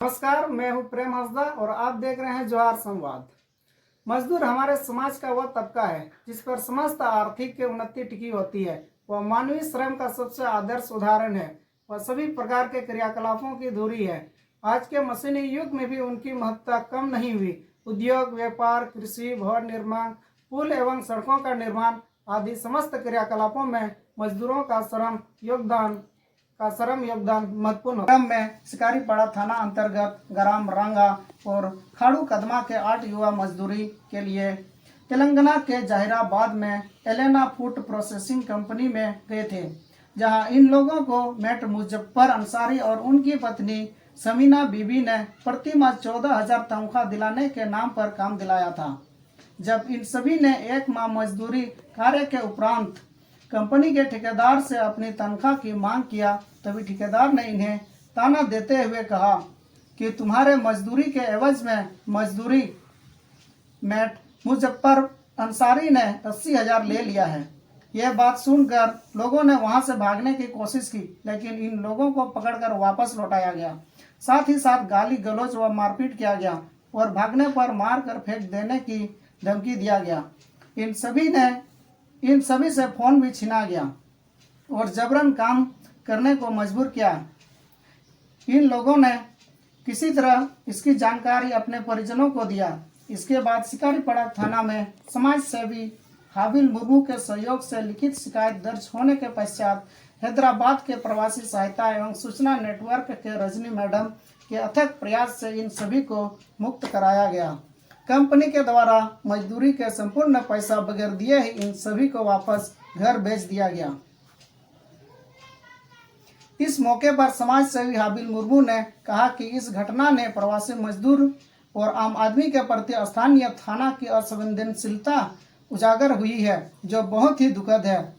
नमस्कार, मैं हूं प्रेम हंसदा और आप देख रहे हैं जोहार संवाद। मजदूर हमारे समाज का वह तबका है जिस पर समस्त आर्थिक की उन्नति टिकी होती है। वह मानवीय श्रम का सबसे आदर्श उदाहरण है। वह सभी प्रकार के क्रियाकलापों की धुरी है। आज के मशीनी युग में भी उनकी महत्ता कम नहीं हुई। उद्योग, व्यापार, कृषि, भवन निर्माण, पुल एवं सड़कों का निर्माण आदि समस्त क्रियाकलापों में मजदूरों का श्रम योगदान महत्वपूर्ण। क्रम में शिकारीपाड़ा थाना अंतर्गत ग्राम रंगा और खाड़ू कदमा के 8 युवा मजदूरी के लिए तेलंगाना के जहीराबाद में एलेना फूड प्रोसेसिंग कंपनी में गए थे, जहां इन लोगों को मेट मुजफ्फर अंसारी और उनकी पत्नी समीना बीबी ने प्रति माह 14,000 तनख्वाह दिलाने के नाम पर काम दिलाया था। जब इन सभी ने एक माह मजदूरी कार्य के उपरांत कंपनी के ठेकेदार से अपनी तनख्वाह की मांग किया, तभी ठेकेदार ने इन्हें ताना देते हुए कहा कि तुम्हारे मजदूरी के एवज में मजदूरी मेट मुजफ्फर अंसारी ने 80,000 ले लिया है। यह बात सुनकर लोगों ने वहां से भागने की कोशिश की, लेकिन इन लोगों को पकड़कर वापस लौटाया गया। साथ ही साथ गाली गलौज व मारपीट किया गया और भागने पर मार कर फेंक देने की धमकी दिया गया। इन सभी से फोन भी छीना गया और जबरन काम करने को मजबूर किया। इन लोगों ने किसी तरह इसकी जानकारी अपने परिजनों को दिया। इसके बाद शिकारीपाड़ा थाना में समाज सेवी हाबिल मुर्मू के सहयोग से लिखित शिकायत दर्ज होने के पश्चात हैदराबाद के प्रवासी सहायता एवं सूचना नेटवर्क के रजनी मैडम के अथक प्रयास से इन सभी को मुक्त कराया गया। कंपनी के द्वारा मजदूरी के संपूर्ण पैसा बगैर दिए ही इन सभी को वापस घर भेज दिया गया। इस मौके पर समाज सेवी हाबिल मुर्मू ने कहा कि इस घटना ने प्रवासी मजदूर और आम आदमी के प्रति स्थानीय थाना की असंवेदनशीलता उजागर हुई है, जो बहुत ही दुखद है।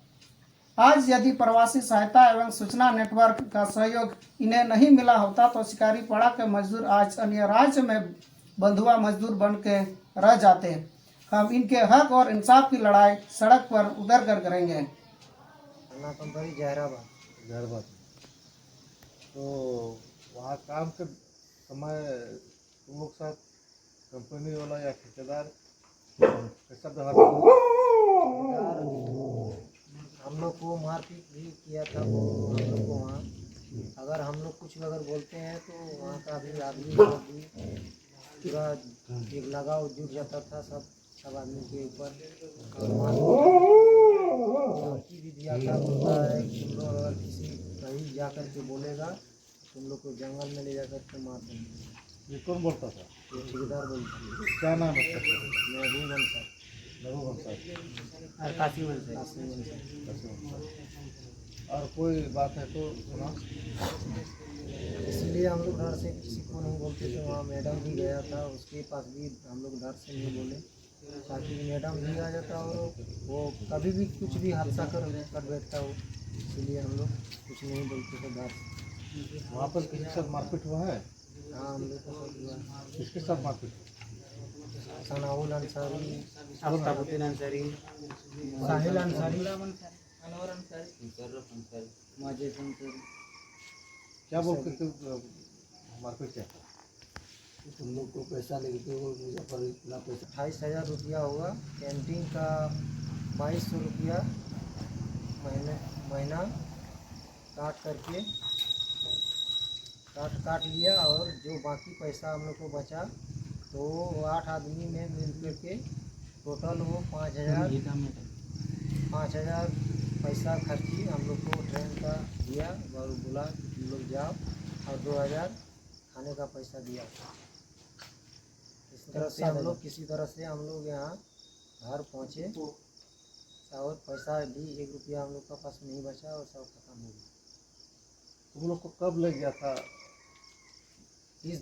आज यदि प्रवासी सहायता एवं सूचना नेटवर्क का सहयोग इन्हें नहीं मिला होता तो शिकारीपाड़ा के मजदूर आज अन्य राज्य में बंधुआ मजदूर बन के रह जाते। हम इनके हक और इंसाफ की लड़ाई सड़क पर उतर कर करेंगे। कंपनी जहराबाद। तो वहाँ काम के समय तुम लोग साथ कंपनी वाला या ठेकेदार कैसा व्यवहार हम लोग को मारपीट भी किया था। वो हम लोग को वहाँ अगर हम लोग कुछ अगर बोलते हैं तो वहाँ का भी आदमी लोग भी पूरा एक लगाव जुट जाता था सब आदमी के ऊपर। धमकी भी दिया था, बोलता है कि तुम लोग अगर किसी कहीं जा कर के बोलेगा तुम लोग को जंगल में ले जा कर के मार देंगे। ये कौन बोलता था? ये ठेकेदार बोलता था। क्या नाम है? महबूब और काशी और कोई बात है तो सुना। इसलिए हम लोग डर से किसी को नहीं बोलते थे। वहाँ मैडम भी गया था, उसके पास भी हम लोग डर से नहीं बोले, ताकि मैडम भी आ जाता और वो कभी भी कुछ भी हादसा कर बैठता हो, इसलिए हम लोग कुछ नहीं बोलते थे डर से। वहाँ पर किसी के साथ मारपीट हुआ है? हाँ, हम लोग का सब हुआ। किसके साथ मारपीट? सनाउल अंसारी, अफ्ताबुद्दीन अंसारी, साहिल अंसारी, माजिद अंसारी। क्या बोल के मारपीट किया था? तुम लोग को पैसा लेके वो मुजफ्फर इतना पैसा 28,000 रुपया हुआ। कैंटीन का 2200 रुपया महीना काट लिया, और जो बाकी पैसा हम लोग को बचा तो 8 आदमी में मिल करके टोटल वो 5,000 पैसा खर्ची हम लोग को ट्रेन का दिया और बोला तुम लोग जाओ, और 2,000 खाने का पैसा दिया। इस तरह से हम लोग किसी तरह से हम लोग यहाँ घर पहुँचे, और पैसा भी 1 रुपया हम लोग का पास नहीं बचा और सब खत्म हो गया। तुम लोग को कब ले गया था? 20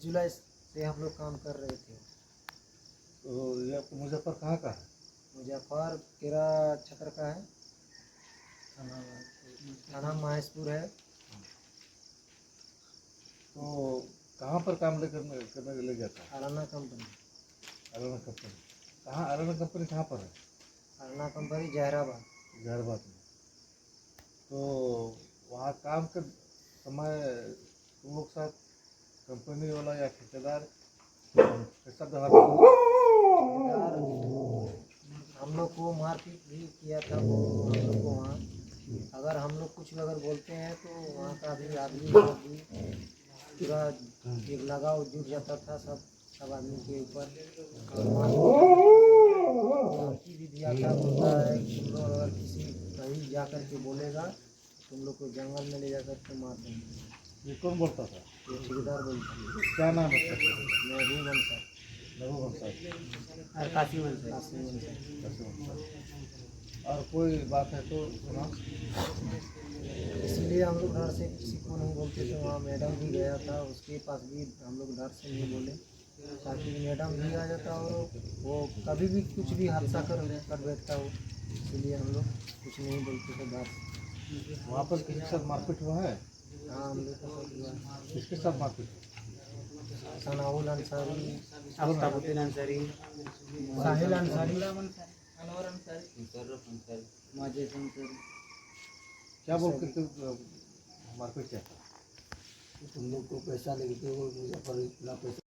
जुलाई से हम लोग काम कर रहे थे। तो ये मुजफ्फर कहाँ का है? मुजफ्फर केरा छतर का है, थाना महेशपुर है। तो कहाँ पर काम करने ले गया था? Arana company. कहाँ अराना कंपनी कहाँ पर है? अराना कंपनी जहराबाद में। तो वहाँ काम के समय तुम लोग साथ कंपनी वाला या ठेकेदार कैसा व्यवहार किया? हम लोग को मारपीट भी किया था वो हम लोग को वहाँ। अगर हम लोग कुछ भी अगर बोलते हैं तो वहाँ का भी आदमी सब भी पूरा एक लगाव जुट जाता था सब आदमी के ऊपर। धमकी भी दिया था, बोलता है कि तुम लोग अगर किसी कहीं जा कर के बोलेगा तुम लोग को जंगल में ले जा कर के मार देंगे। ये कौन बोलता था? ये ठेकेदार बोलता है। क्या नाम है उसका? महबूब अंसार, लघु वंशज। कासिम अंसार। और कोई बात है तो सुना। इसलिए हम लोग डर से किसी को नहीं बोलते थे। वहाँ मैडम भी गया था, उसके पास भी हम लोग डर से नहीं बोले, ताकि मैडम भी आ जाता और वो कभी भी कुछ भी हादसा कर बैठता हो, इसलिए हम लोग कुछ नहीं बोलते थे डर से। वहाँ पर किसी के साथ मारपीट हुआ है? हाँ, हम लोग का सब हुआ। किसके साथ मारपीट? सनाउल अंसारी, आफ्ताबुद्दीन अंसारी, साहिल अंसारी, अनवर अंसारी, माजिद अंसारी। क्या बोल के मारपीट किया था? तुम लोग को पैसा लेके वो मुजफ्फर पैसा